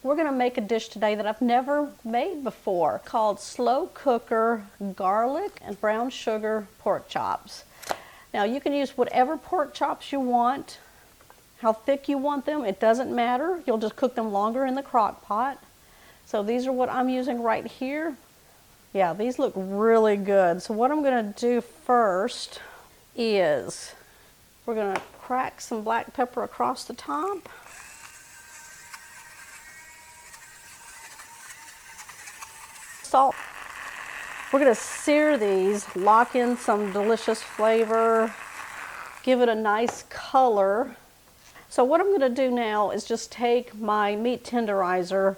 We're going to make a dish today that I've never made before called slow cooker garlic and brown sugar pork chops. Now you can use whatever pork chops you want, how thick you want them, it doesn't matter. You'll just cook them longer in the crock pot. So these are what I'm using right here. Yeah, these look really good. So what I'm going to do first is we're going to crack some black pepper across the top. Salt. We're going to sear these, lock in some delicious flavor, give it a nice color. So what I'm going to do now is just take my meat tenderizer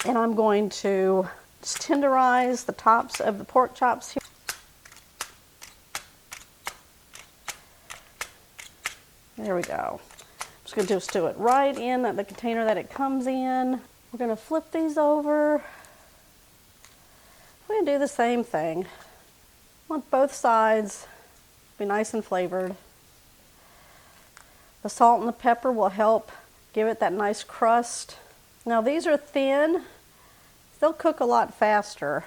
and I'm going to just tenderize the tops of the pork chops here. There we go. I'm just going to just do it right in the container that it comes in. We're going to flip these over. We're going to do the same thing. I want both sides to be nice and flavored. The salt and the pepper will help give it that nice crust. Now these are thin. They'll cook a lot faster.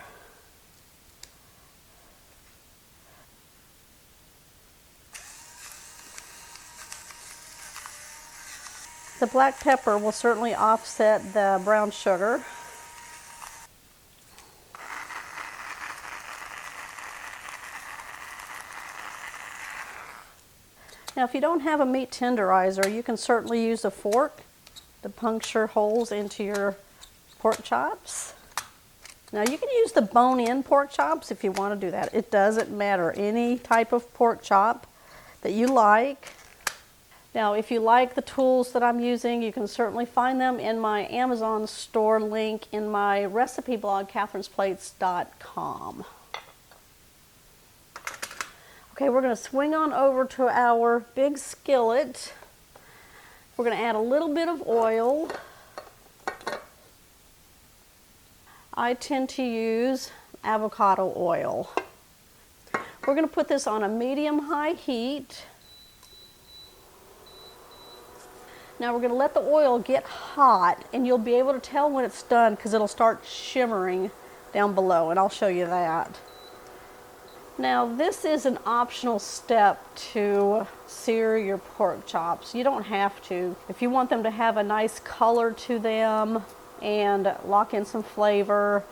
The black pepper will certainly offset the brown sugar. Now if you don't have a meat tenderizer, you can certainly use a fork to puncture holes into your pork chops. Now you can use the bone-in pork chops if you want to do that. It doesn't matter, any type of pork chop that you like. Now if you like the tools that I'm using, you can certainly find them in my Amazon store link in my recipe blog, catherinesplates.com. Okay, we're going to swing on over to our big skillet. We're going to add a little bit of oil. I tend to use avocado oil. We're going to put this on a medium-high heat. Now we're going to let the oil get hot, and you'll be able to tell when it's done because it'll start shimmering down below, and I'll show you that. Now this is an optional step to sear your pork chops. You don't have to. If you want them to have a nice color to them and lock in some flavor,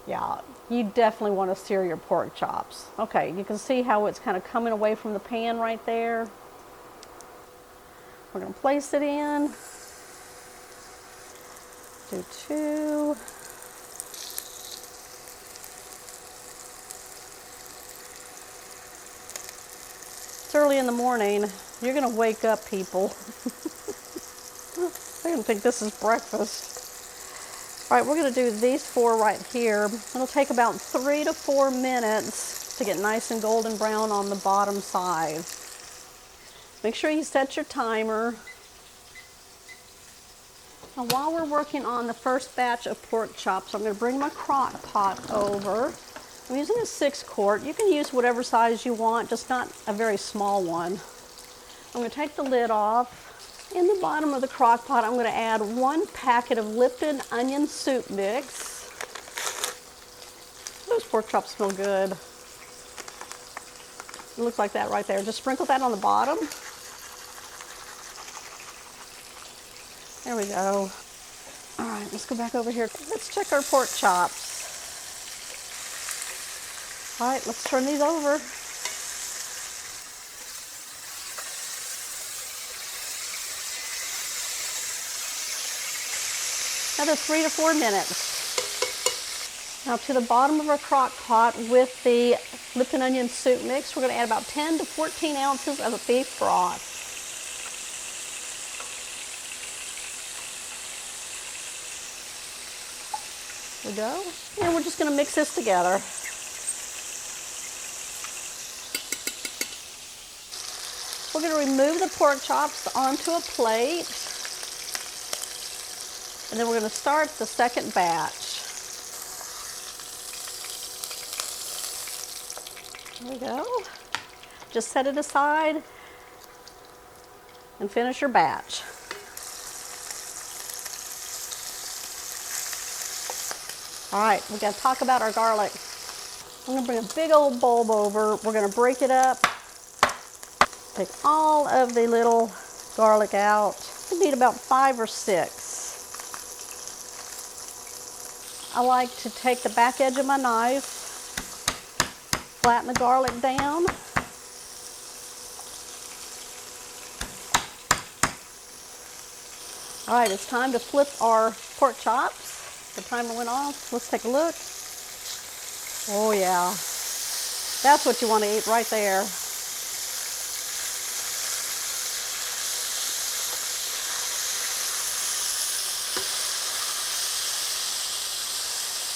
yeah, you definitely want to sear your pork chops. Okay, you can see how it's kind of coming away from the pan right there. We're going to place it in. Do two. It's early in the morning. You're going to wake up people. They're going to think this is breakfast. All right, we're going to do these four right here. It'll take about 3 to 4 minutes to get nice and golden brown on the bottom side. Make sure you set your timer. Now while we're working on the first batch of pork chops, I'm going to bring my crock pot over. I'm using a 6-quart. You can use whatever size you want, just not a very small one. I'm going to take the lid off. In the bottom of the crock pot, I'm going to add 1 packet of Lipton onion soup mix. Those pork chops smell good. It looks like that right there. Just sprinkle that on the bottom. There we go. All right, let's go back over here. Let's check our pork chops. All right, let's turn these over. Another 3 to 4 minutes. Now to the bottom of our crock pot with the Lipton onion soup mix, we're going to add about 10 to 14 ounces of beef broth. There we go. And we're just going to mix this together. We're going to remove the pork chops onto a plate. And then we're going to start the second batch. There we go. Just set it aside and finish your batch. All right, we gotta talk about our garlic. I'm gonna bring a big old bulb over. We're gonna break it up. Take all of the little garlic out. We need about 5 or 6. I like to take the back edge of my knife, flatten the garlic down. All right, it's time to flip our pork chops. The timer went off. Let's take a look. Oh yeah, that's what you want to eat right there.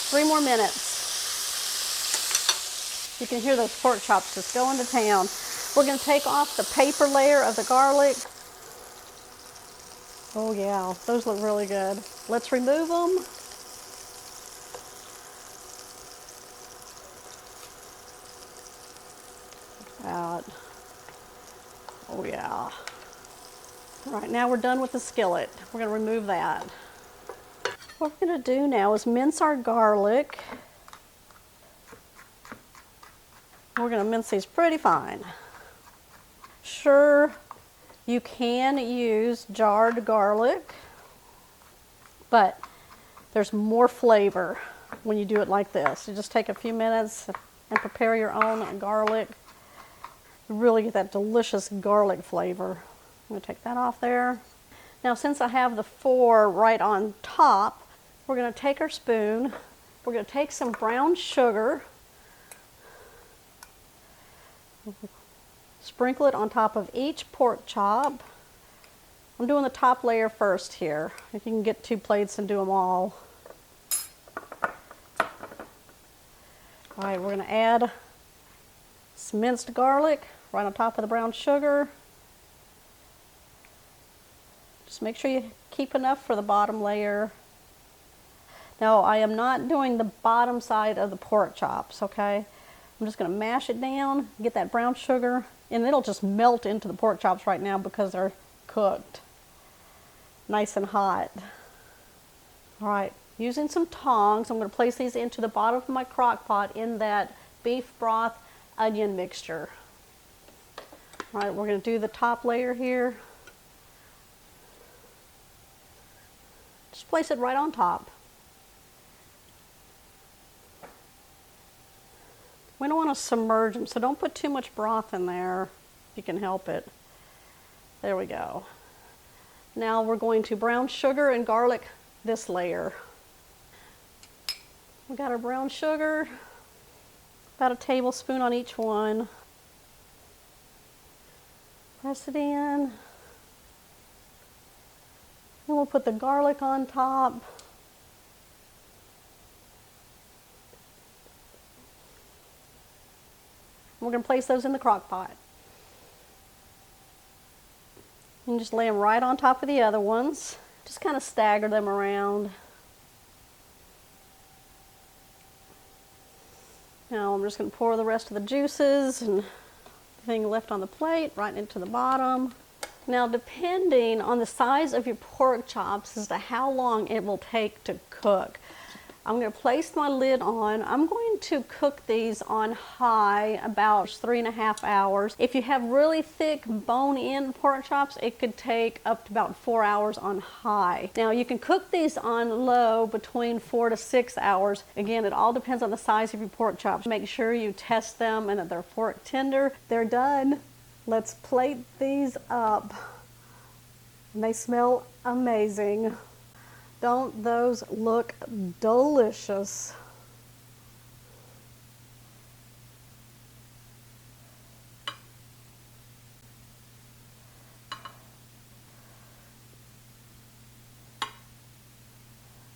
Three more minutes. You can hear those pork chops just going to town. We're going to take off the paper layer of the garlic. Oh yeah, those look really good. Let's remove them. Oh yeah. All right, now we're done with the skillet. We're going to remove that. What we're going to do now is mince our garlic. We're going to mince these pretty fine. Sure, you can use jarred garlic, but there's more flavor when you do it like this. You just take a few minutes and prepare your own garlic. You really get that delicious garlic flavor. I'm going to take that off there. Now, since I have the 4 right on top, we're going to take our spoon. We're going to take some brown sugar, sprinkle it on top of each pork chop. I'm doing the top layer first here. If you can get 2 plates and do them all. All right, we're going to add some minced garlic right on top of the brown sugar. Just make sure you keep enough for the bottom layer. Now, I am not doing the bottom side of the pork chops, okay? I'm just going to mash it down, get that brown sugar, and it'll just melt into the pork chops right now because they're cooked. Nice and hot. All right, using some tongs, I'm going to place these into the bottom of my crock pot in that beef broth onion mixture. All right, we're going to do the top layer here. Just place it right on top. We don't want to submerge them, so don't put too much broth in there if you can help it. There we go. Now we're going to brown sugar and garlic this layer. We got our brown sugar, about a tablespoon on each one. Press it in. Then we'll put the garlic on top. We're going to place those in the crock pot. You can just lay them right on top of the other ones. Just kind of stagger them around. Now I'm just going to pour the rest of the juices and everything left on the plate right into the bottom. Now, depending on the size of your pork chops as to how long it will take to cook, I'm going to place my lid on. I'm going to cook these on high about 3.5 hours. If you have really thick bone-in pork chops, it could take up to about 4 hours on high. Now, you can cook these on low between 4 to 6 hours. Again, it all depends on the size of your pork chops. Make sure you test them and that they're fork tender. They're done. Let's plate these up. And they smell amazing. Don't those look delicious?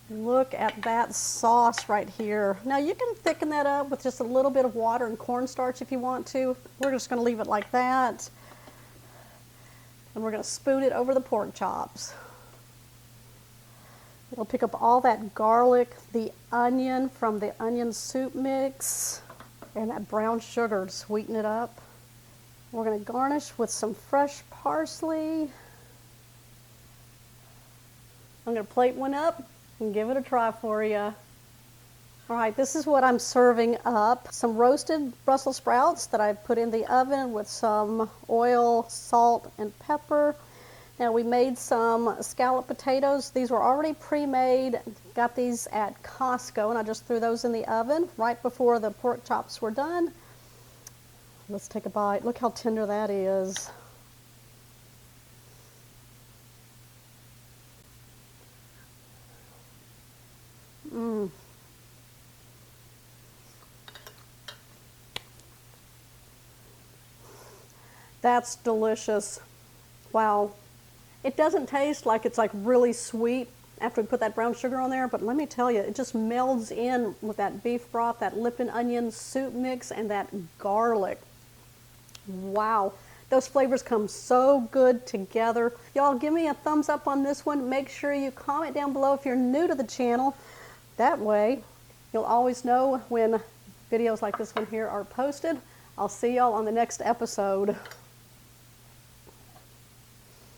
Look at that sauce right here. Now you can thicken that up with just a little bit of water and cornstarch if you want to. We're just going to leave it like that. And we're going to spoon it over the pork chops. It'll pick up all that garlic, the onion from the onion soup mix, and that brown sugar to sweeten it up. We're going to garnish with some fresh parsley. I'm going to plate one up and give it a try for you. All right, this is what I'm serving up. Some roasted Brussels sprouts that I put in the oven with some oil, salt, and pepper. Now we made some scalloped potatoes. These were already pre-made. Got these at Costco, and I just threw those in the oven right before the pork chops were done. Let's take a bite. Look how tender that is. Mmm. That's delicious. Wow. It doesn't taste like it's like really sweet after we put that brown sugar on there, but let me tell you, it just melds in with that beef broth, that Lipton onion soup mix, and that garlic. Wow. Those flavors come so good together. Y'all give me a thumbs up on this one. Make sure you comment down below if you're new to the channel. That way, you'll always know when videos like this one here are posted. I'll see y'all on the next episode.